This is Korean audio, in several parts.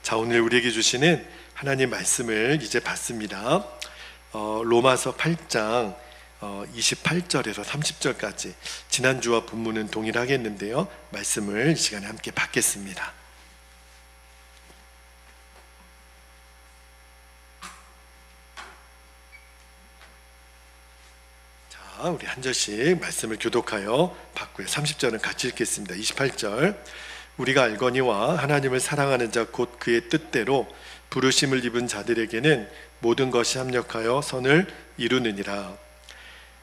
자, 오늘 우리에게 주시는 하나님 말씀을 이제 봤습니다. 로마서 8장 28절에서 30절까지 지난주와 본문은 동일하겠는데요, 말씀을 이 시간에 함께 받겠습니다. 자, 우리 한 절씩 말씀을 교독하여 받고요. 30절은 같이 읽겠습니다. 28절, 우리가 알거니와 하나님을 사랑하는 자 곧 그의 뜻대로 부르심을 입은 자들에게는 모든 것이 합력하여 선을 이루느니라.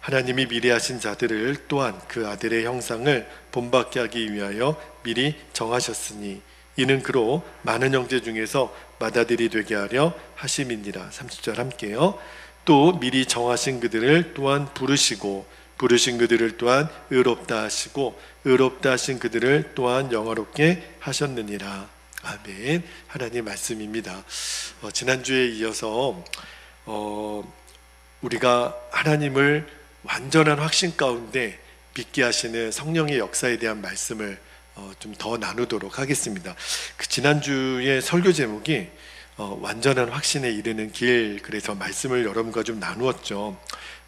하나님이 미리 하신 자들을 또한 그 아들의 형상을 본받게 하기 위하여 미리 정하셨으니 이는 그로 많은 형제 중에서 맏아들이 되게 하려 하심이니라. 30절 함께요. 또 미리 정하신 그들을 또한 부르시고 부르신 그들을 또한 의롭다 하시고 의롭다 하신 그들을 또한 영화롭게 하셨느니라. 아멘. 하나님 말씀입니다. 지난주에 이어서 우리가 하나님을 완전한 확신 가운데 믿게 하시는 성령의 역사에 대한 말씀을 좀 더 나누도록 하겠습니다. 그 지난주에 설교 제목이 완전한 확신에 이르는 길, 그래서 말씀을 여러분과 좀 나누었죠.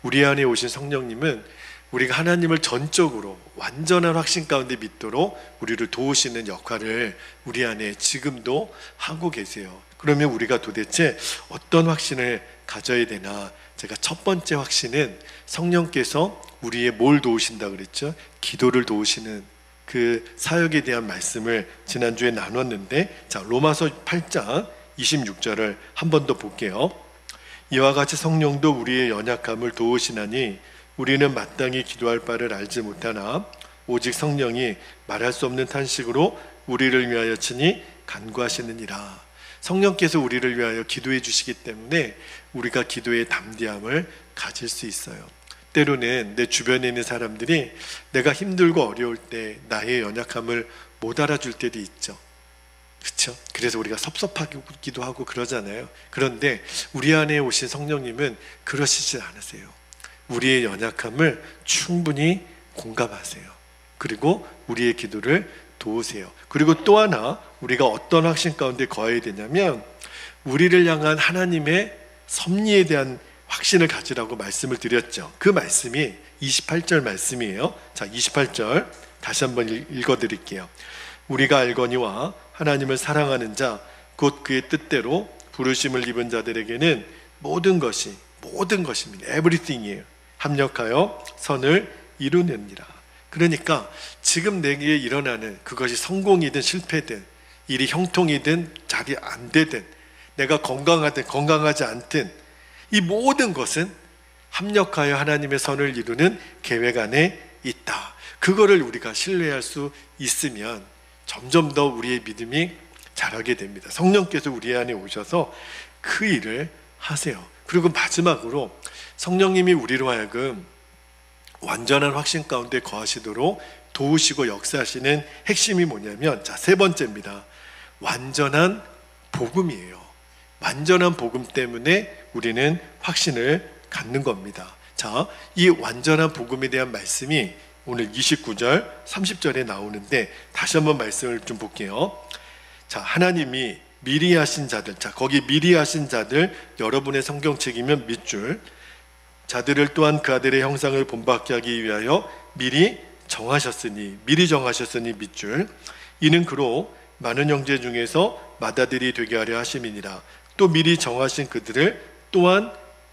우리 안에 오신 성령님은 우리가 하나님을 전적으로 완전한 확신 가운데 믿도록 우리를 도우시는 역할을 우리 안에 지금도 하고 계세요. 그러면 우리가 도대체 어떤 확신을 가져야 되나? 제가 첫 번째 확신은 성령께서 우리의 뭘 도우신다 그랬죠? 기도를 도우시는 그 사역에 대한 말씀을 지난주에 나눴는데, 자, 로마서 8장 26절을 한 번 더 볼게요. 이와 같이 성령도 우리의 연약함을 도우시나니 우리는 마땅히 기도할 바를 알지 못하나 오직 성령이 말할 수 없는 탄식으로 우리를 위하여 친히 간구하시느니라. 성령께서 우리를 위하여 기도해 주시기 때문에 우리가 기도의 담대함을 가질 수 있어요. 때로는 내 주변에 있는 사람들이 내가 힘들고 어려울 때 나의 연약함을 못 알아줄 때도 있죠. 그렇죠? 그래서 우리가 섭섭하기도 하고 그러잖아요. 그런데 우리 안에 오신 성령님은 그러시지 않으세요. 우리의 연약함을 충분히 공감하세요. 그리고 우리의 기도를 도우세요. 그리고 또 하나 우리가 어떤 확신 가운데 거해야 되냐면 우리를 향한 하나님의 섭리에 대한 확신을 가지라고 말씀을 드렸죠. 그 말씀이 28절 말씀이에요. 자, 28절 다시 한번 읽어드릴게요. 우리가 알거니와 하나님을 사랑하는 자 곧 그의 뜻대로 부르심을 입은 자들에게는 모든 것입니다. everything이에요. 합력하여 선을 이루느니라. 그러니까 지금 내게 일어나는 그것이 성공이든 실패든 일이 형통이든 잘 안 되든 내가 건강하든 건강하지 않든 이 모든 것은 합력하여 하나님의 선을 이루는 계획 안에 있다. 그거를 우리가 신뢰할 수 있으면 점점 더 우리의 믿음이 자라게 됩니다. 성령께서 우리 안에 오셔서 그 일을 하세요. 그리고 마지막으로 성령님이 우리로 하여금 완전한 확신 가운데 거하시도록 도우시고 역사하시는 핵심이 뭐냐면, 자, 세 번째입니다. 완전한 복음이에요. 완전한 복음 때문에 우리는 확신을 갖는 겁니다. 자, 이 완전한 복음에 대한 말씀이 오늘 29절, 30절에 나오는데 다시 한번 말씀을 좀 볼게요. 자, 하나님이 미리 하신 자들, 자, 거기 미리 하신 자들, 여러분의 성경책이면 밑줄, 자들을 또한 그 아들의 형상을 본받게 하기 위하여 미리 정하셨으니 밑줄, 이는 그로 많은 형제 중에서 맏아들이 되게 하려 하심이니라. 또 미리 정하신 그들을 또한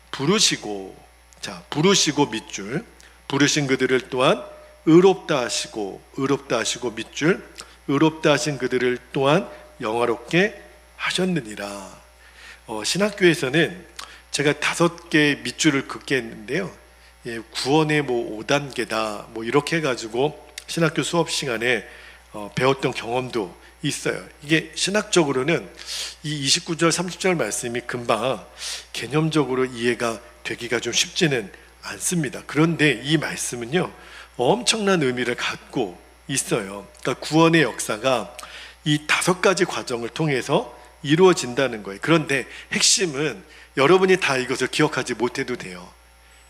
부르시고, 자, 부르시고 밑줄, 부르신 그들을 또한 의롭다 하시고 밑줄, 의롭다 하신 그들을 또한 영화롭게 하셨느니라. 신학교에서는 제가 5개 밑줄을 긋게 했는데요, 구원의 5단계다 이렇게 해가지고 신학교 수업 시간에 배웠던 경험도 있어요. 이게 신학적으로는 이 29절 30절 말씀이 금방 개념적으로 이해가 되기가 좀 쉽지는 않습니다. 그런데 이 말씀은요 엄청난 의미를 갖고 있어요. 그러니까 구원의 역사가 이 5가지 과정을 통해서 이루어진다는 거예요. 그런데 핵심은 여러분이 다 이것을 기억하지 못해도 돼요.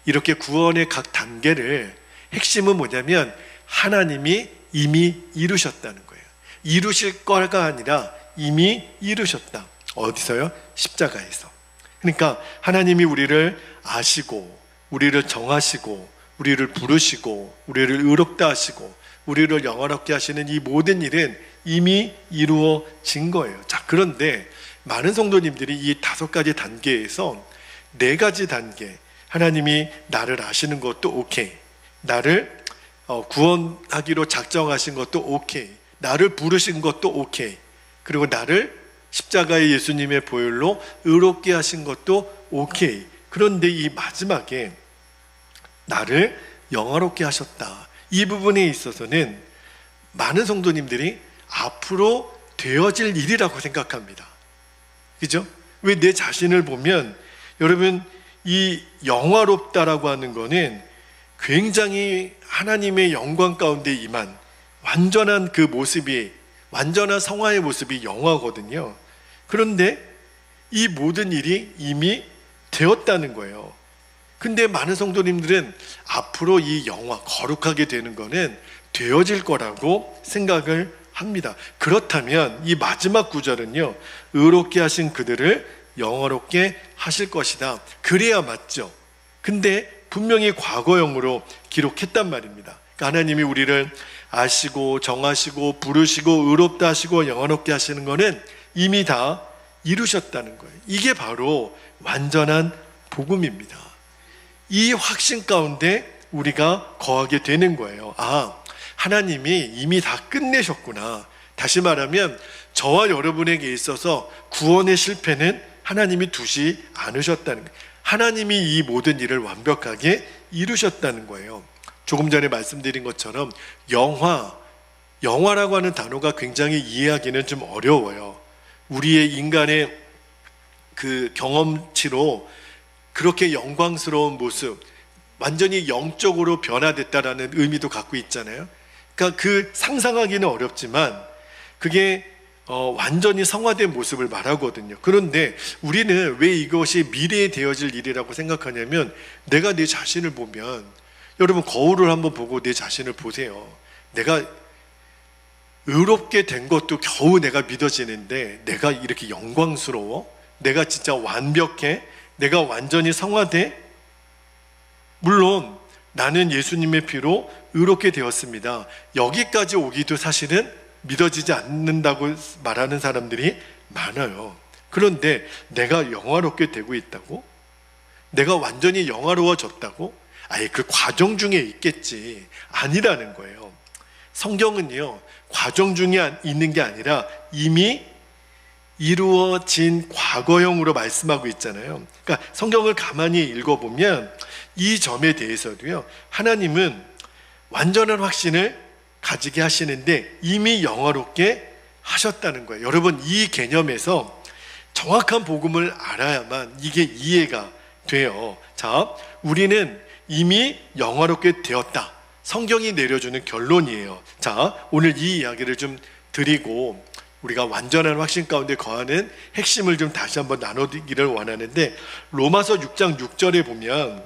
이렇게 구원의 각 단계를, 핵심은 뭐냐면 하나님이 이미 이루셨다는 거예요. 이루실 거가 아니라 이미 이루셨다. 어디서요? 십자가에서. 그러니까 하나님이 우리를 아시고 우리를 정하시고 우리를 부르시고 우리를 의롭다 하시고 우리를 영화롭게 하시는 이 모든 일은 이미 이루어진 거예요. 자, 그런데 많은 성도님들이 이 5가지 단계에서 4가지 단계, 하나님이 나를 아시는 것도 오케이, 나를 구원하기로 작정하신 것도 오케이, 나를 부르신 것도 오케이, 그리고 나를 십자가의 예수님의 보혈로 의롭게 하신 것도 오케이. 그런데 이 마지막에 나를 영화롭게 하셨다, 이 부분에 있어서는 많은 성도님들이 앞으로 되어질 일이라고 생각합니다. 그죠? 왜 내 자신을 보면, 여러분, 이 영화롭다라고 하는 거는 굉장히 하나님의 영광 가운데 임한 완전한 그 모습이, 완전한 성화의 모습이 영화거든요. 그런데 이 모든 일이 이미 되었다는 거예요. 근데 많은 성도님들은 앞으로 이 영화, 거룩하게 되는 거는 되어질 거라고 생각을 합니다. 그렇다면 이 마지막 구절은요, 의롭게 하신 그들을 영화롭게 하실 것이다, 그래야 맞죠. 근데 분명히 과거형으로 기록했단 말입니다. 그러니까 하나님이 우리를 아시고 정하시고 부르시고 의롭다 하시고 영화롭게 하시는 거는 이미 다 이루셨다는 거예요. 이게 바로 완전한 복음입니다. 이 확신 가운데 우리가 거하게 되는 거예요. 아, 하나님이 이미 다 끝내셨구나. 다시 말하면 저와 여러분에게 있어서 구원의 실패는 하나님이 두지 않으셨다는 거예요. 하나님이 이 모든 일을 완벽하게 이루셨다는 거예요. 조금 전에 말씀드린 것처럼 영화라고 하는 단어가 굉장히 이해하기는 좀 어려워요. 우리의 인간의 그 경험치로 그렇게 영광스러운 모습, 완전히 영적으로 변화됐다라는 의미도 갖고 있잖아요. 그러니까 그 상상하기는 어렵지만 그게 완전히 성화된 모습을 말하거든요. 그런데 우리는 왜 이것이 미래에 되어질 일이라고 생각하냐면, 내가 내 자신을 보면, 여러분 거울을 한번 보고 내 자신을 보세요. 내가 의롭게 된 것도 겨우 내가 믿어지는데 내가 이렇게 영광스러워? 내가 진짜 완벽해? 내가 완전히 성화돼? 물론 나는 예수님의 피로 의롭게 되었습니다, 여기까지 오기도 사실은 믿어지지 않는다고 말하는 사람들이 많아요. 그런데 내가 영화롭게 되고 있다고? 내가 완전히 영화로워졌다고? 아예 그 과정 중에 있겠지. 아니라는 거예요. 성경은요, 과정 중에 있는 게 아니라 이미 이루어진 과거형으로 말씀하고 있잖아요. 그러니까 성경을 가만히 읽어보면 이 점에 대해서도요, 하나님은 완전한 확신을 가지게 하시는데 이미 영화롭게 하셨다는 거예요. 여러분, 이 개념에서 정확한 복음을 알아야만 이게 이해가 돼요. 자, 우리는 이미 영화롭게 되었다, 성경이 내려주는 결론이에요. 자, 오늘 이 이야기를 좀 드리고 우리가 완전한 확신 가운데 거하는 핵심을 좀 다시 한번 나누기를 원하는데, 로마서 6장 6절에 보면,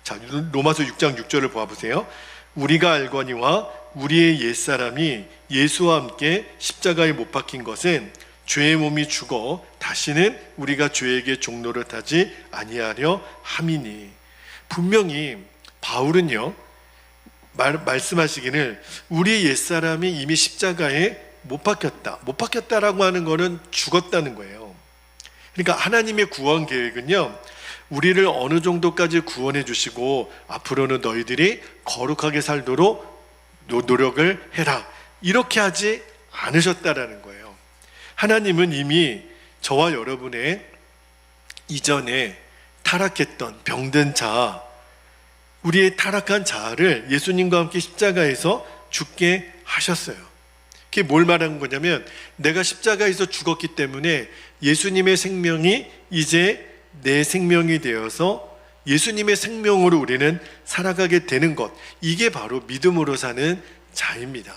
자, 로마서 6장 6절을 보아보세요. 우리가 알거니와 우리의 옛사람이 예수와 함께 십자가에 못 박힌 것은 죄의 몸이 죽어 다시는 우리가 죄에게 종노를 타지 아니하려 함이니. 분명히 바울은요, 말씀하시기를 우리 옛사람이 이미 십자가에 못 박혔다라고 하는 거는 죽었다는 거예요. 그러니까 하나님의 구원 계획은요, 우리를 어느 정도까지 구원해 주시고 앞으로는 너희들이 거룩하게 살도록 노력을 해라, 이렇게 하지 않으셨다라는 거예요. 하나님은 이미 저와 여러분의 이전에 타락했던 병든 자아, 우리의 타락한 자아를 예수님과 함께 십자가에서 죽게 하셨어요. 그게 뭘 말하는 거냐면, 내가 십자가에서 죽었기 때문에 예수님의 생명이 이제 내 생명이 되어서 예수님의 생명으로 우리는 살아가게 되는 것, 이게 바로 믿음으로 사는 자입니다.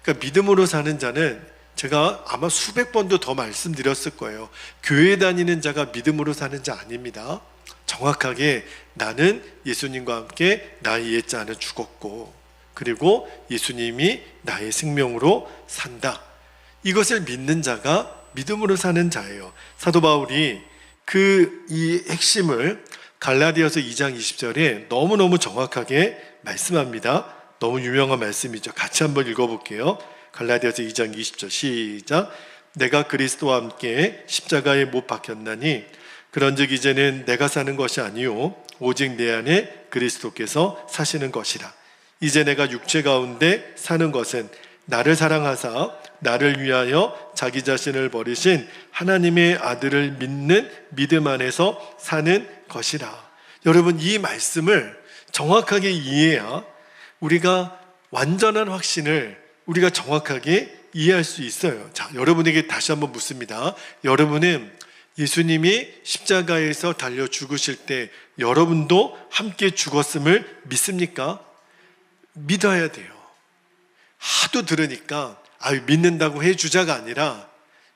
그러니까 믿음으로 사는 자는, 제가 아마 수백 번도 더 말씀드렸을 거예요, 교회 다니는 자가 믿음으로 사는 자 아닙니다. 정확하게 나는 예수님과 함께 나의 옛자는 죽었고, 그리고 예수님이 나의 생명으로 산다, 이것을 믿는 자가 믿음으로 사는 자예요. 사도 바울이 이 핵심을 갈라디아서 2장 20절에 너무너무 정확하게 말씀합니다. 너무 유명한 말씀이죠. 같이 한번 읽어볼게요. 갈라디아서 2장 20절 시작. 내가 그리스도와 함께 십자가에 못 박혔나니 그런즉 이제는 내가 사는 것이 아니요 오직 내 안에 그리스도께서 사시는 것이라. 이제 내가 육체 가운데 사는 것은 나를 사랑하사 나를 위하여 자기 자신을 버리신 하나님의 아들을 믿는 믿음 안에서 사는 것이라. 여러분, 이 말씀을 정확하게 이해해야 우리가 완전한 확신을 우리가 정확하게 이해할 수 있어요. 자, 여러분에게 다시 한번 묻습니다. 여러분은 예수님이 십자가에서 달려 죽으실 때 여러분도 함께 죽었음을 믿습니까? 믿어야 돼요. 하도 들으니까 믿는다고 해주자가 아니라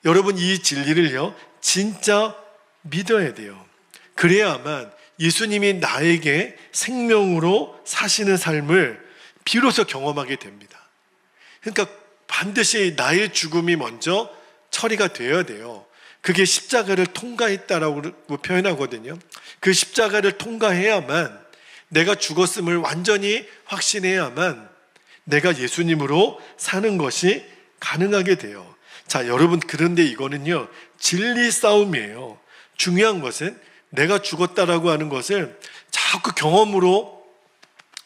여러분 이 진리를요 진짜 믿어야 돼요. 그래야만 예수님이 나에게 생명으로 사시는 삶을 비로소 경험하게 됩니다. 그러니까 반드시 나의 죽음이 먼저 처리가 되어야 돼요. 그게 십자가를 통과했다라고 표현하거든요. 그 십자가를 통과해야만, 내가 죽었음을 완전히 확신해야만 내가 예수님으로 사는 것이 가능하게 돼요. 자, 여러분, 그런데 이거는요 진리 싸움이에요. 중요한 것은 내가 죽었다라고 하는 것을 자꾸 경험으로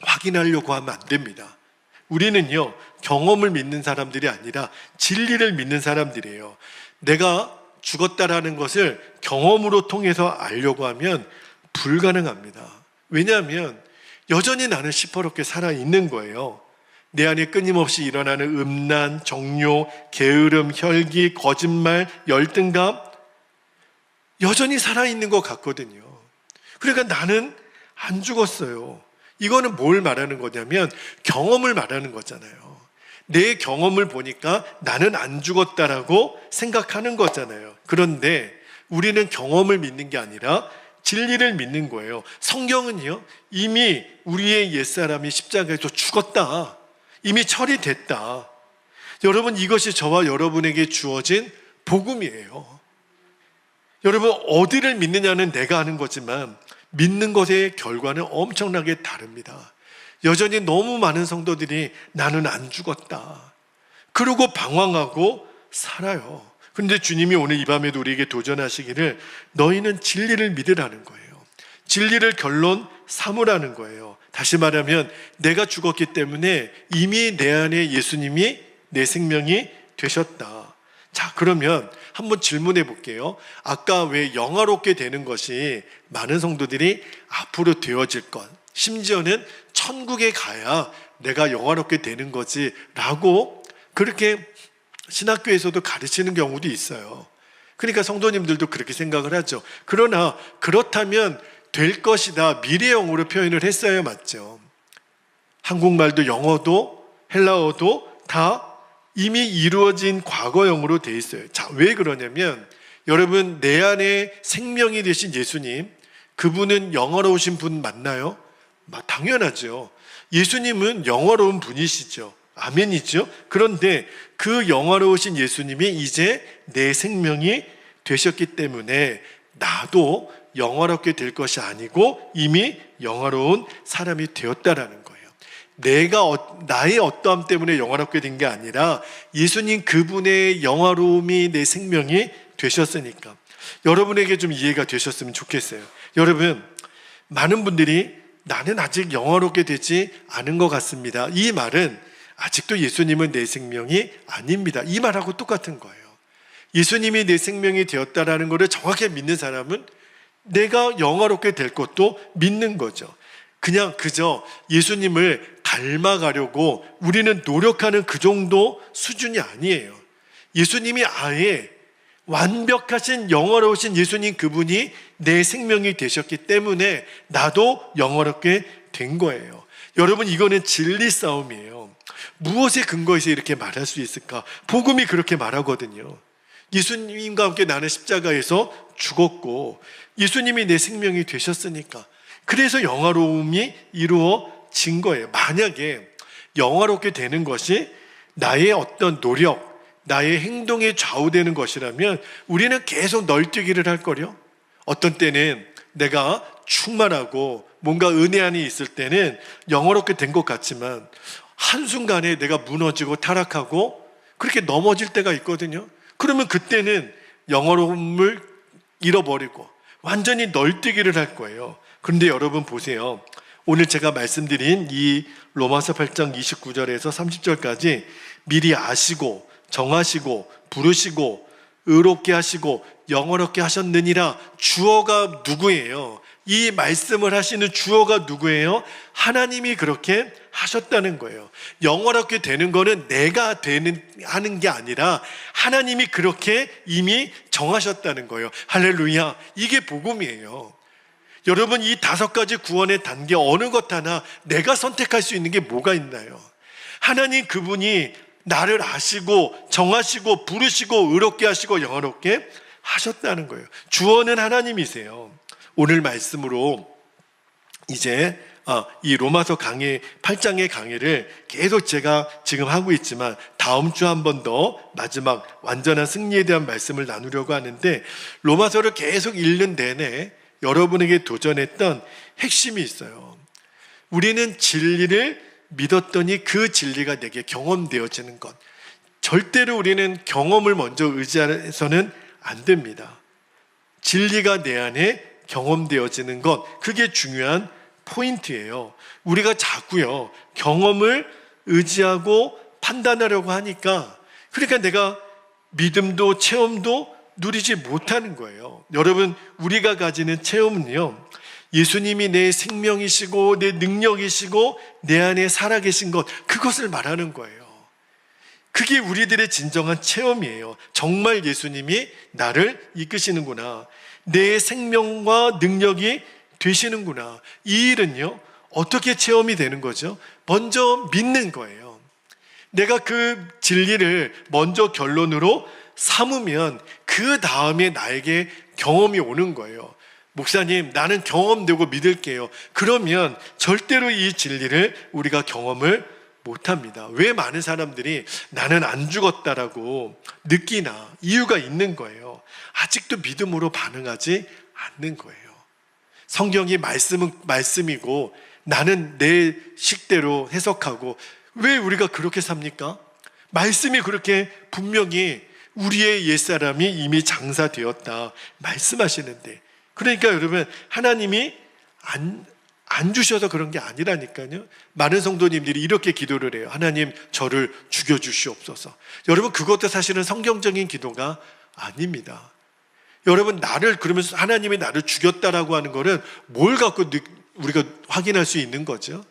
확인하려고 하면 안 됩니다. 우리는요 경험을 믿는 사람들이 아니라 진리를 믿는 사람들이에요. 내가 죽었다라는 것을 경험으로 통해서 알려고 하면 불가능합니다. 왜냐하면 여전히 나는 시퍼렇게 살아있는 거예요. 내 안에 끊임없이 일어나는 음란, 정욕, 게으름, 혈기, 거짓말, 열등감 여전히 살아있는 것 같거든요. 그러니까 나는 안 죽었어요. 이거는 뭘 말하는 거냐면 경험을 말하는 거잖아요. 내 경험을 보니까 나는 안 죽었다라고 생각하는 거잖아요. 그런데 우리는 경험을 믿는 게 아니라 진리를 믿는 거예요. 성경은요 이미 우리의 옛사람이 십자가에서 죽었다, 이미 처리됐다. 여러분, 이것이 저와 여러분에게 주어진 복음이에요. 여러분, 어디를 믿느냐는 내가 아는 거지만 믿는 것의 결과는 엄청나게 다릅니다. 여전히 너무 많은 성도들이 나는 안 죽었다 그러고 방황하고 살아요. 그런데 주님이 오늘 이 밤에도 우리에게 도전하시기를 너희는 진리를 믿으라는 거예요. 진리를 결론 삼으라는 거예요. 다시 말하면 내가 죽었기 때문에 이미 내 안에 예수님이 내 생명이 되셨다. 자, 그러면 한번 질문해 볼게요. 아까 왜 영화롭게 되는 것이 많은 성도들이 앞으로 되어질 것, 심지어는 천국에 가야 내가 영화롭게 되는 거지 라고 그렇게 신학교에서도 가르치는 경우도 있어요. 그러니까 성도님들도 그렇게 생각을 하죠. 그러나 그렇다면 될 것이다, 미래형으로 표현을 했어야 맞죠. 한국말도 영어도 헬라어도 다 이미 이루어진 과거형으로 돼 있어요. 자, 왜 그러냐면 여러분, 내 안에 생명이 되신 예수님, 그분은 영화로우신 분 맞나요? 당연하죠. 예수님은 영화로운 분이시죠. 아멘이죠. 그런데 그 영화로우신 예수님이 이제 내 생명이 되셨기 때문에 나도 영화롭게 될 것이 아니고 이미 영화로운 사람이 되었다라는 거예요. 나의 어떠함 때문에 영화롭게 된 게 아니라 예수님 그분의 영화로움이 내 생명이 되셨으니까. 여러분에게 좀 이해가 되셨으면 좋겠어요. 여러분, 많은 분들이 나는 아직 영화롭게 되지 않은 것 같습니다. 이 말은 아직도 예수님은 내 생명이 아닙니다. 이 말하고 똑같은 거예요. 예수님이 내 생명이 되었다라는 것을 정확히 믿는 사람은 내가 영화롭게 될 것도 믿는 거죠. 그냥 그저 예수님을 닮아가려고 우리는 노력하는 그 정도 수준이 아니에요. 예수님이 아예 완벽하신 영화로우신 예수님 그분이 내 생명이 되셨기 때문에 나도 영화롭게 된 거예요. 여러분, 이거는 진리 싸움이에요. 무엇에 근거해서 이렇게 말할 수 있을까? 복음이 그렇게 말하거든요. 예수님과 함께 나는 십자가에서 죽었고 예수님이 내 생명이 되셨으니까, 그래서 영화로움이 이루어진 거예요. 만약에 영화롭게 되는 것이 나의 어떤 노력, 나의 행동에 좌우되는 것이라면 우리는 계속 널뛰기를 할 거요. 어떤 때는 내가 충만하고 뭔가 은혜 안에 있을 때는 영어롭게 된 것 같지만 한순간에 내가 무너지고 타락하고 그렇게 넘어질 때가 있거든요. 그러면 그때는 영어로움을 잃어버리고 완전히 널뛰기를 할 거예요. 그런데 여러분 보세요. 오늘 제가 말씀드린 이 로마서 8장 29절에서 30절까지 미리 아시고 정하시고 부르시고 의롭게 하시고 영원롭게 하셨느니라. 주어가 누구예요? 이 말씀을 하시는 주어가 누구예요? 하나님이 그렇게 하셨다는 거예요. 영원롭게 되는 거는 내가 하는 게 아니라 하나님이 그렇게 이미 정하셨다는 거예요. 할렐루야. 이게 복음이에요. 여러분, 이 5가지 구원의 단계 어느 것 하나 내가 선택할 수 있는 게 뭐가 있나요? 하나님 그분이 나를 아시고 정하시고 부르시고 의롭게 하시고 영원롭게 하셨다는 거예요. 주어는 하나님이세요. 오늘 말씀으로 이제 이 로마서 강의 8장의 강의를 계속 제가 지금 하고 있지만 다음 주 한 번 더 마지막 완전한 승리에 대한 말씀을 나누려고 하는데, 로마서를 계속 읽는 내내 여러분에게 도전했던 핵심이 있어요. 우리는 진리를 믿었더니 그 진리가 내게 경험되어지는 것. 절대로 우리는 경험을 먼저 의지해서는 안 됩니다. 진리가 내 안에 경험되어지는 것, 그게 중요한 포인트예요. 우리가 자꾸요 경험을 의지하고 판단하려고 하니까, 그러니까 내가 믿음도 체험도 누리지 못하는 거예요. 여러분, 우리가 가지는 체험은요, 예수님이 내 생명이시고 내 능력이시고 내 안에 살아계신 것, 그것을 말하는 거예요. 그게 우리들의 진정한 체험이에요. 정말 예수님이 나를 이끄시는구나, 내 생명과 능력이 되시는구나. 이 일은요 어떻게 체험이 되는 거죠? 먼저 믿는 거예요. 내가 그 진리를 먼저 결론으로 삼으면 그 다음에 나에게 경험이 오는 거예요. 목사님, 나는 경험되고 믿을게요. 그러면 절대로 이 진리를 우리가 경험을 못합니다. 왜 많은 사람들이 나는 안 죽었다라고 느끼나? 이유가 있는 거예요. 아직도 믿음으로 반응하지 않는 거예요. 성경이 말씀은 말씀이고 나는 내 식대로 해석하고, 왜 우리가 그렇게 삽니까? 말씀이 그렇게 분명히 우리의 옛사람이 이미 장사되었다 말씀하시는데, 그러니까 여러분, 하나님이 안 주셔서 그런 게 아니라니까요. 많은 성도님들이 이렇게 기도를 해요. 하나님, 저를 죽여주시옵소서. 여러분, 그것도 사실은 성경적인 기도가 아닙니다. 여러분, 나를, 그러면서 하나님이 나를 죽였다라고 하는 거는 뭘 갖고 우리가 확인할 수 있는 거죠?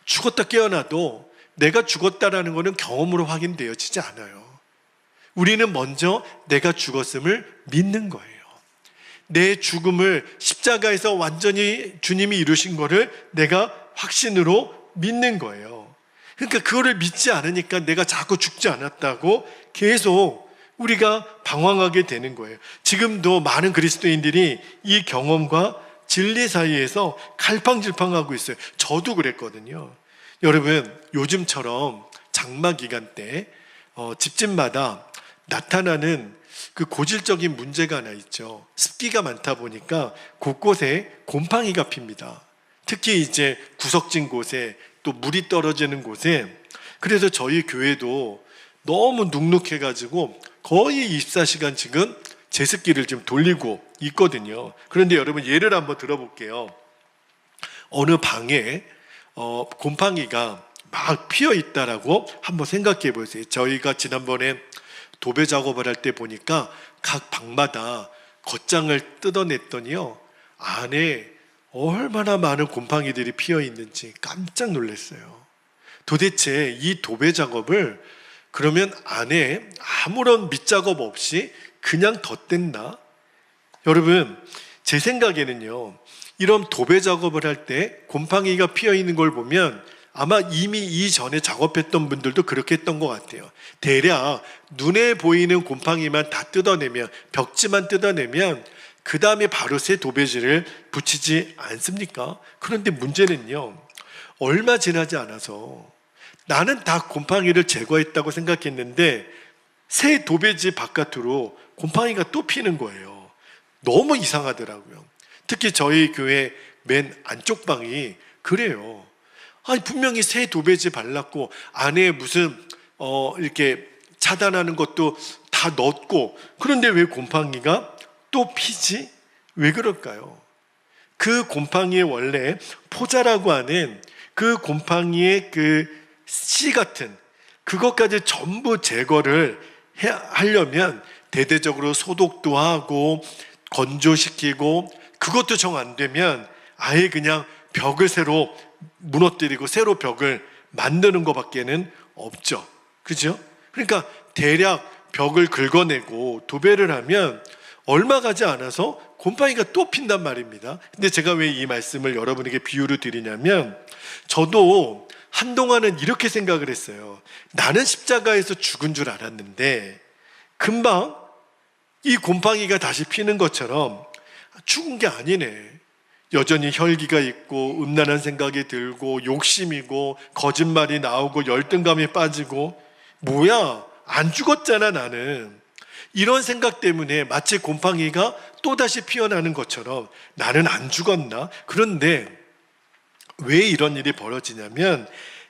죽었다 깨어나도 내가 죽었다라는 거는 경험으로 확인되어지지 않아요. 우리는 먼저 내가 죽었음을 믿는 거예요. 내 죽음을 십자가에서 완전히 주님이 이루신 거를 내가 확신으로 믿는 거예요. 그러니까 그거를 믿지 않으니까 내가 자꾸 죽지 않았다고 계속 우리가 방황하게 되는 거예요. 지금도 많은 그리스도인들이 이 경험과 진리 사이에서 갈팡질팡하고 있어요. 저도 그랬거든요. 여러분, 요즘처럼 장마 기간 때 집집마다 나타나는 그 고질적인 문제가 하나 있죠. 습기가 많다 보니까 곳곳에 곰팡이가 핍니다. 특히 이제 구석진 곳에, 또 물이 떨어지는 곳에. 그래서 저희 교회도 너무 눅눅해가지고 거의 24시간 지금 제습기를 좀 돌리고 있거든요. 그런데 여러분, 예를 한번 들어볼게요. 어느 방에 곰팡이가 막 피어 있다라고 한번 생각해 보세요. 저희가 지난번에 도배 작업을 할 때 보니까 각 방마다 겉장을 뜯어냈더니요, 안에 얼마나 많은 곰팡이들이 피어 있는지 깜짝 놀랐어요. 도대체 이 도배 작업을 그러면 안에 아무런 밑작업 없이 그냥 덧댔나? 여러분, 제 생각에는요, 이런 도배 작업을 할 때 곰팡이가 피어 있는 걸 보면 아마 이미 이전에 작업했던 분들도 그렇게 했던 것 같아요. 대략 눈에 보이는 곰팡이만 다 뜯어내면, 벽지만 뜯어내면 그 다음에 바로 새 도배지를 붙이지 않습니까? 그런데 문제는요, 얼마 지나지 않아서 나는 다 곰팡이를 제거했다고 생각했는데 새 도배지 바깥으로 곰팡이가 또 피는 거예요. 너무 이상하더라고요. 특히 저희 교회 맨 안쪽 방이 그래요. 아니, 분명히 새 도배지 발랐고 안에 무슨 이렇게 차단하는 것도 다 넣었고, 그런데 왜 곰팡이가 또 피지? 왜 그럴까요? 그 곰팡이의 원래 포자라고 하는 그 곰팡이의 그 씨 같은 그것까지 전부 제거를 하려면 대대적으로 소독도 하고 건조시키고, 그것도 정 안 되면 아예 그냥 벽을 새로 무너뜨리고 새로 벽을 만드는 것밖에는 없죠. 그죠? 그러니까 대략 벽을 긁어내고 도배를 하면 얼마 가지 않아서 곰팡이가 또 핀단 말입니다. 근데 제가 왜 이 말씀을 여러분에게 비유로 드리냐면, 저도 한동안은 이렇게 생각을 했어요. 나는 십자가에서 죽은 줄 알았는데 금방 이 곰팡이가 다시 피는 것처럼 죽은 게 아니네. 여전히 혈기가 있고 음란한 생각이 들고 욕심이고 거짓말이 나오고 열등감이 빠지고, 뭐야, 안 죽었잖아 나는. 이런 생각 때문에 마치 곰팡이가 또다시 피어나는 것처럼 나는 안 죽었나? 그런데 왜 이런 일이 벌어지냐면,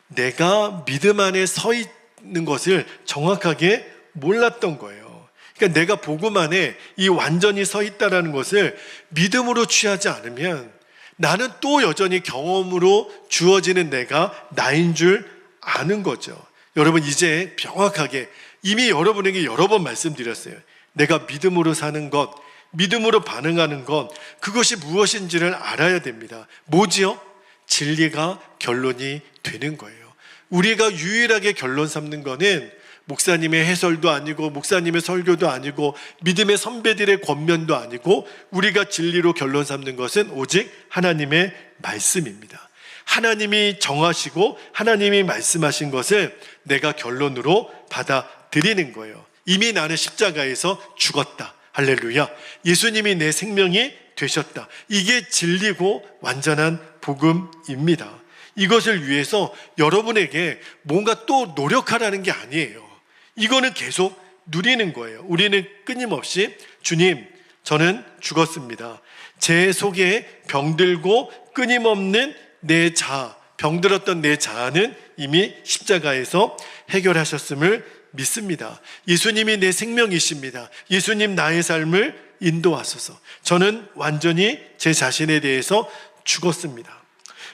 내가 믿음 안에 서 있는 것을 정확하게 몰랐던 거예요. 그러니까 내가 복음 안에 이 완전히 서 있다라는 것을 믿음으로 취하지 않으면 나는 또 여전히 경험으로 주어지는 내가 나인 줄 아는 거죠. 여러분, 이제 명확하게 이미 여러분에게 여러 번 말씀드렸어요. 내가 믿음으로 사는 것, 믿음으로 반응하는 것, 그것이 무엇인지를 알아야 됩니다. 뭐지요? 진리가 결론이 되는 거예요. 우리가 유일하게 결론 삼는 거는 목사님의 해설도 아니고 목사님의 설교도 아니고 믿음의 선배들의 권면도 아니고, 우리가 진리로 결론 삼는 것은 오직 하나님의 말씀입니다. 하나님이 정하시고 하나님이 말씀하신 것을 내가 결론으로 받아들이는 거예요. 이미 나는 십자가에서 죽었다. 할렐루야. 예수님이 내 생명이 되셨다. 이게 진리고 완전한 복음입니다. 이것을 위해서 여러분에게 뭔가 또 노력하라는 게 아니에요. 이거는 계속 누리는 거예요. 우리는 끊임없이 주님, 저는 죽었습니다. 제 속에 병들고 끊임없는 내 자아, 병들었던 내 자아는 이미 십자가에서 해결하셨음을 믿습니다. 예수님이 내 생명이십니다. 예수님 나의 삶을 인도하소서. 저는 완전히 제 자신에 대해서 죽었습니다.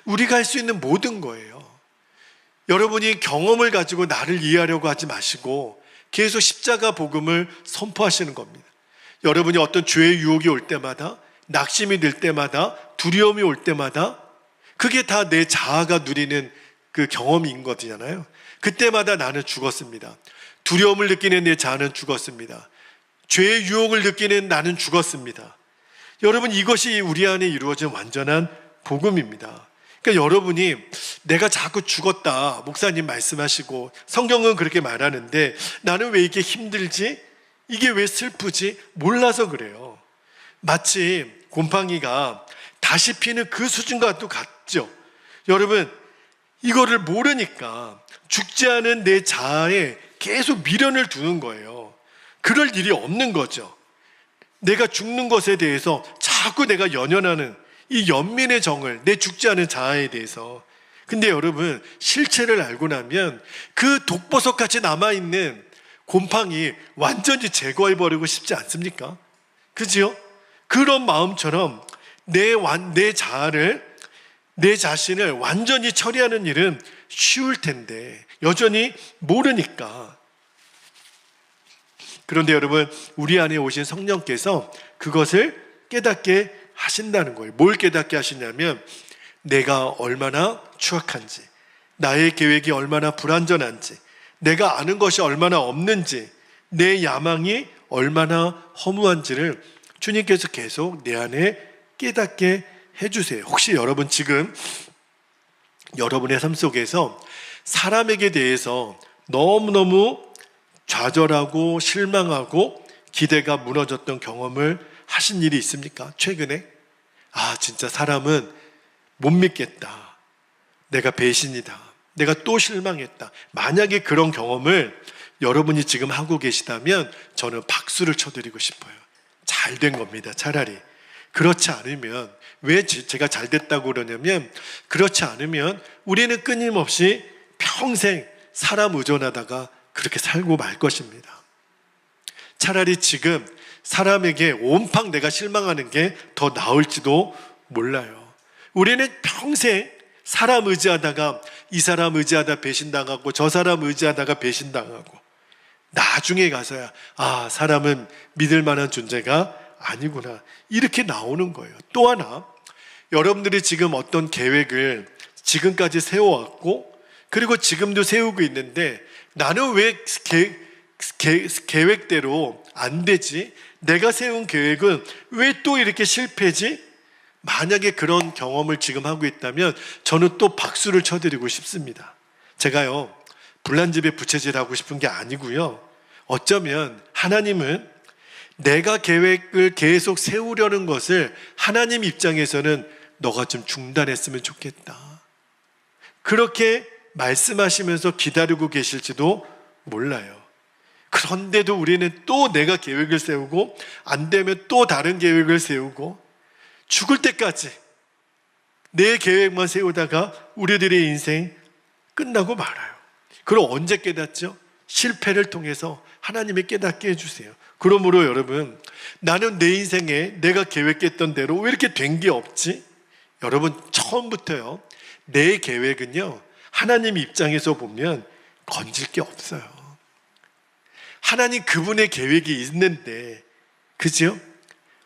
우리가 할 수 있는 모든 거예요. 여러분이 경험을 가지고 나를 이해하려고 하지 마시고 계속 십자가 복음을 선포하시는 겁니다. 여러분이 어떤 죄의 유혹이 올 때마다, 낙심이 들 때마다, 두려움이 올 때마다, 그게 다 내 자아가 누리는 그 경험인 거잖아요. 그때마다 나는 죽었습니다. 두려움을 느끼는 내 자아는 죽었습니다. 죄의 유혹을 느끼는 나는 죽었습니다. 여러분, 이것이 우리 안에 이루어진 완전한 복음입니다. 그러니까 여러분이 내가 자꾸 죽었다, 목사님 말씀하시고 성경은 그렇게 말하는데 나는 왜 이게 힘들지? 이게 왜 슬프지? 몰라서 그래요. 마치 곰팡이가 다시 피는 그 수준과도 같죠. 여러분, 이거를 모르니까 죽지 않은 내 자아에 계속 미련을 두는 거예요. 그럴 일이 없는 거죠. 내가 죽는 것에 대해서 자꾸 내가 연연하는 이 연민의 정을, 내 죽지 않은 자아에 대해서. 근데 여러분, 실체를 알고 나면 그 독보석같이 남아있는 곰팡이 완전히 제거해버리고 싶지 않습니까? 그지요? 그런 마음처럼 내 자아를, 내 자신을 완전히 처리하는 일은 쉬울 텐데 여전히 모르니까. 그런데 여러분, 우리 안에 오신 성령께서 그것을 깨닫게 하신다는 거예요. 뭘 깨닫게 하시냐면, 내가 얼마나 추악한지, 나의 계획이 얼마나 불완전한지, 내가 아는 것이 얼마나 없는지, 내 야망이 얼마나 허무한지를 주님께서 계속 내 안에 깨닫게 해주세요. 혹시 여러분 지금 여러분의 삶 속에서 사람에게 대해서 너무너무 좌절하고 실망하고 기대가 무너졌던 경험을 하신 일이 있습니까? 최근에? 진짜 사람은 못 믿겠다. 내가 배신이다. 내가 또 실망했다. 만약에 그런 경험을 여러분이 지금 하고 계시다면 저는 박수를 쳐드리고 싶어요. 잘 된 겁니다. 차라리. 그렇지 않으면, 왜 제가 잘 됐다고 그러냐면, 그렇지 않으면 우리는 끊임없이 평생 사람 의존하다가 그렇게 살고 말 것입니다. 차라리 지금 사람에게 온팡 내가 실망하는 게 더 나을지도 몰라요. 우리는 평생 사람 의지하다가 이 사람 의지하다 배신당하고 저 사람 의지하다가 배신당하고, 나중에 가서야 사람은 믿을 만한 존재가 아니구나, 이렇게 나오는 거예요. 또 하나, 여러분들이 지금 어떤 계획을 지금까지 세워왔고, 그리고 지금도 세우고 있는데, 나는 왜 계획대로 안 되지? 내가 세운 계획은 왜 또 이렇게 실패지? 만약에 그런 경험을 지금 하고 있다면 저는 또 박수를 쳐드리고 싶습니다. 제가요, 불난집에 부채질하고 싶은 게 아니고요, 어쩌면 하나님은 내가 계획을 계속 세우려는 것을 하나님 입장에서는 너가 좀 중단했으면 좋겠다, 그렇게 말씀하시면서 기다리고 계실지도 몰라요. 그런데도 우리는 또 내가 계획을 세우고, 안 되면 또 다른 계획을 세우고, 죽을 때까지 내 계획만 세우다가 우리들의 인생 끝나고 말아요. 그럼 언제 깨닫죠? 실패를 통해서 하나님이 깨닫게 해주세요. 그러므로 여러분, 나는 내 인생에 내가 계획했던 대로 왜 이렇게 된 게 없지? 여러분, 처음부터요, 내 계획은요, 하나님 입장에서 보면 건질 게 없어요. 하나님 그분의 계획이 있는데, 그죠?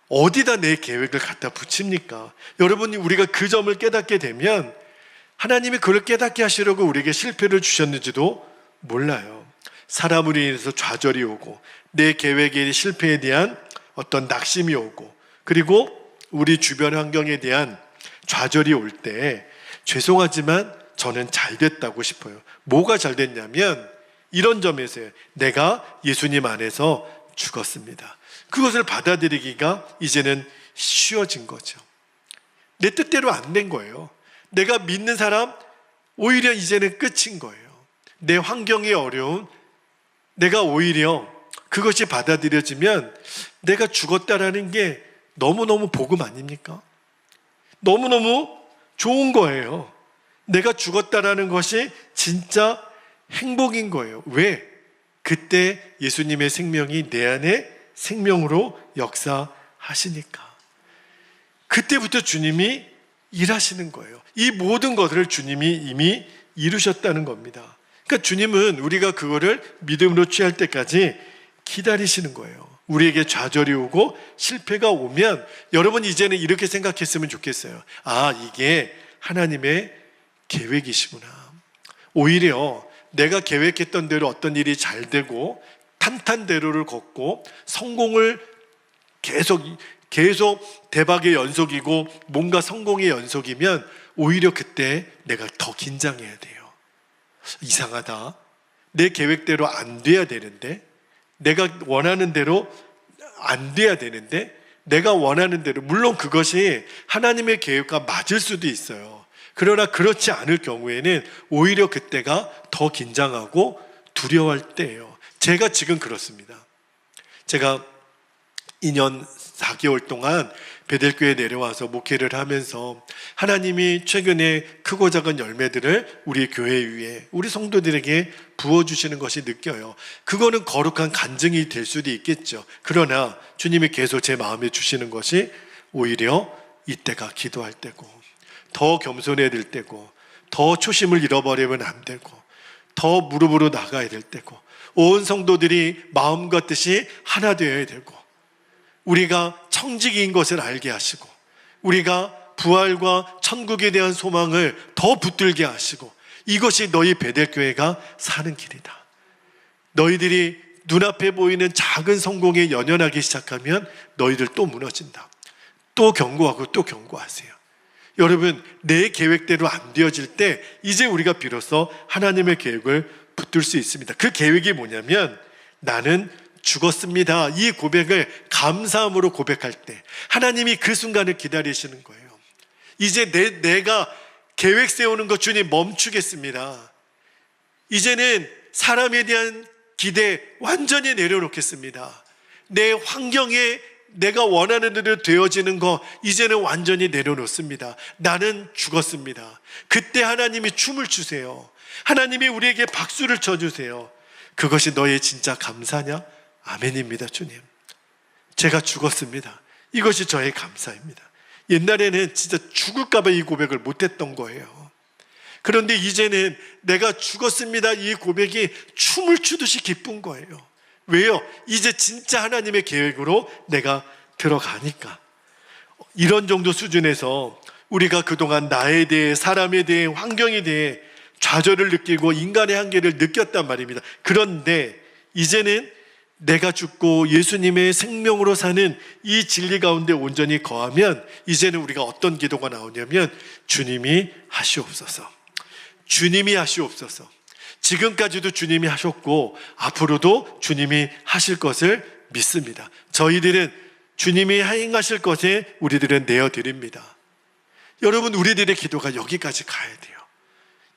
어디다 내 계획을 갖다 붙입니까? 여러분이, 우리가 그 점을 깨닫게 되면 하나님이 그걸 깨닫게 하시려고 우리에게 실패를 주셨는지도 몰라요. 사람으로 인해서 좌절이 오고, 내 계획의 실패에 대한 어떤 낙심이 오고, 그리고 우리 주변 환경에 대한 좌절이 올 때, 죄송하지만 저는 잘 됐다고 싶어요. 뭐가 잘 됐냐면 이런 점에서요, 내가 예수님 안에서 죽었습니다. 그것을 받아들이기가 이제는 쉬워진 거죠. 내 뜻대로 안 된 거예요. 내가 믿는 사람, 오히려 이제는 끝인 거예요. 내 환경이 어려운, 내가 오히려 그것이 받아들여지면 내가 죽었다라는 게 너무너무 복음 아닙니까? 너무너무 좋은 거예요. 내가 죽었다라는 것이 진짜 행복인 거예요. 왜? 그때 예수님의 생명이 내 안에 생명으로 역사하시니까. 그때부터 주님이 일하시는 거예요. 이 모든 것을 주님이 이미 이루셨다는 겁니다. 그러니까 주님은 우리가 그거를 믿음으로 취할 때까지 기다리시는 거예요. 우리에게 좌절이 오고 실패가 오면 여러분, 이제는 이렇게 생각했으면 좋겠어요. 이게 하나님의 계획이시구나. 오히려 내가 계획했던 대로 어떤 일이 잘 되고 탄탄대로를 걷고 성공을 계속 대박의 연속이고 뭔가 성공의 연속이면 오히려 그때 내가 더 긴장해야 돼요. 이상하다. 내 계획대로 안 돼야 되는데, 내가 원하는 대로 안 돼야 되는데, 내가 원하는 대로, 물론 그것이 하나님의 계획과 맞을 수도 있어요. 그러나 그렇지 않을 경우에는 오히려 그때가 더 긴장하고 두려워할 때예요. 제가 지금 그렇습니다. 제가 2년 4개월 동안 베델교회에 내려와서 목회를 하면서 하나님이 최근에 크고 작은 열매들을 우리 교회 위에, 우리 성도들에게 부어주시는 것이 느껴요. 그거는 거룩한 간증이 될 수도 있겠죠. 그러나 주님이 계속 제 마음에 주시는 것이 오히려 이때가 기도할 때고, 더 겸손해야 될 때고, 더 초심을 잃어버리면 안 되고, 더 무릎으로 나가야 될 때고, 온 성도들이 마음과 뜻이 하나 되어야 되고, 우리가 청지기인 것을 알게 하시고, 우리가 부활과 천국에 대한 소망을 더 붙들게 하시고, 이것이 너희 베델교회가 사는 길이다. 너희들이 눈앞에 보이는 작은 성공에 연연하기 시작하면 너희들 또 무너진다. 또 경고하고 또 경고하세요. 여러분, 내 계획대로 안 되어질 때 이제 우리가 비로소 하나님의 계획을 붙들 수 있습니다. 그 계획이 뭐냐면, 나는 죽었습니다. 이 고백을 감사함으로 고백할 때 하나님이 그 순간을 기다리시는 거예요. 이제 내가 계획 세우는 것 주님 멈추겠습니다. 이제는 사람에 대한 기대 완전히 내려놓겠습니다. 내 환경에 내가 원하는 대로 되어지는 거 이제는 완전히 내려놓습니다. 나는 죽었습니다. 그때 하나님이 춤을 추세요. 하나님이 우리에게 박수를 쳐주세요. 그것이 너의 진짜 감사냐? 아멘입니다. 주님, 제가 죽었습니다. 이것이 저의 감사입니다. 옛날에는 진짜 죽을까 봐 이 고백을 못했던 거예요. 그런데 이제는 내가 죽었습니다, 이 고백이 춤을 추듯이 기쁜 거예요. 왜요? 이제 진짜 하나님의 계획으로 내가 들어가니까. 이런 정도 수준에서 우리가 그동안 나에 대해, 사람에 대해, 환경에 대해 좌절을 느끼고 인간의 한계를 느꼈단 말입니다. 그런데 이제는 내가 죽고 예수님의 생명으로 사는 이 진리 가운데 온전히 거하면 이제는 우리가 어떤 기도가 나오냐면, 주님이 하시옵소서, 주님이 하시옵소서. 지금까지도 주님이 하셨고 앞으로도 주님이 하실 것을 믿습니다. 저희들은 주님이 행하실 것에 우리들은 내어드립니다. 여러분, 우리들의 기도가 여기까지 가야 돼요.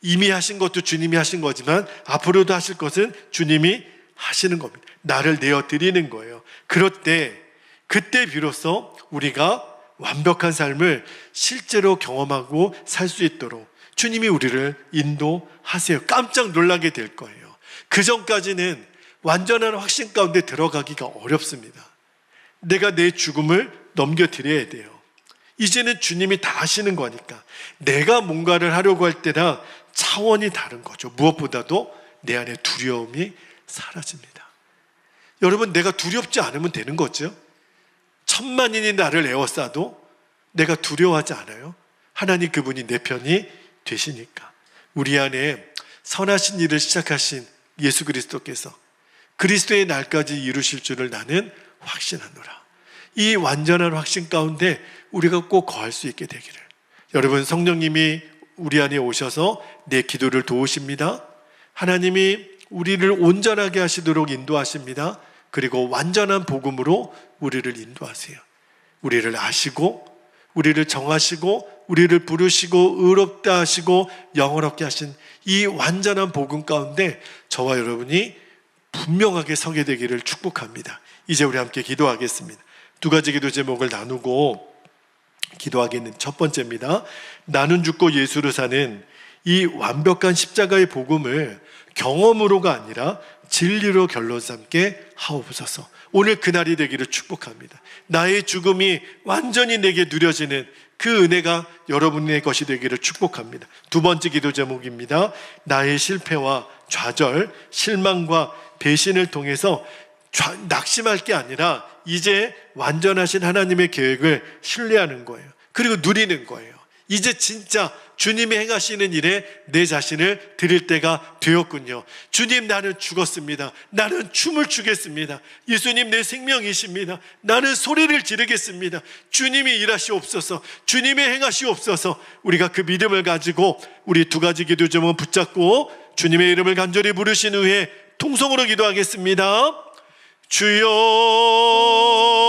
이미 하신 것도 주님이 하신 거지만 앞으로도 하실 것은 주님이 하시는 겁니다. 나를 내어드리는 거예요. 그럴 때, 그때 비로소 우리가 완벽한 삶을 실제로 경험하고 살 수 있도록 주님이 우리를 인도하세요. 깜짝 놀라게 될 거예요. 그 전까지는 완전한 확신 가운데 들어가기가 어렵습니다. 내가 내 죽음을 넘겨드려야 돼요. 이제는 주님이 다 하시는 거니까 내가 뭔가를 하려고 할 때랑 차원이 다른 거죠. 무엇보다도 내 안에 두려움이 사라집니다. 여러분, 내가 두렵지 않으면 되는 거죠. 천만인이 나를 에워싸도 내가 두려워하지 않아요. 하나님 그분이 내 편이 되시니까. 우리 안에 선하신 일을 시작하신 예수 그리스도께서 그리스도의 날까지 이루실 줄을 나는 확신하노라. 이 완전한 확신 가운데 우리가 꼭 거할 수 있게 되기를. 여러분, 성령님이 우리 안에 오셔서 내 기도를 도우십니다. 하나님이 우리를 온전하게 하시도록 인도하십니다. 그리고 완전한 복음으로 우리를 인도하세요. 우리를 아시고 우리를 정하시고 우리를 부르시고 의롭다 하시고 영원롭게 하신 이 완전한 복음 가운데 저와 여러분이 분명하게 서게 되기를 축복합니다. 이제 우리 함께 기도하겠습니다. 두 가지 기도 제목을 나누고 기도하겠는 첫 번째입니다. 나는 죽고 예수로 사는 이 완벽한 십자가의 복음을 경험으로가 아니라 진리로 결론 삼게 하옵소서. 오늘 그날이 되기를 축복합니다. 나의 죽음이 완전히 내게 누려지는 그 은혜가 여러분의 것이 되기를 축복합니다. 두 번째 기도 제목입니다. 나의 실패와 좌절, 실망과 배신을 통해서 낙심할 게 아니라 이제 완전하신 하나님의 계획을 신뢰하는 거예요. 그리고 누리는 거예요. 이제 진짜 주님이 행하시는 일에 내 자신을 드릴 때가 되었군요. 주님, 나는 죽었습니다. 나는 춤을 추겠습니다. 예수님, 내 생명이십니다. 나는 소리를 지르겠습니다. 주님이 일하시옵소서. 주님이 행하시옵소서. 우리가 그 믿음을 가지고 우리 두 가지 기도 제목을 붙잡고 주님의 이름을 간절히 부르신 후에 통성으로 기도하겠습니다. 주여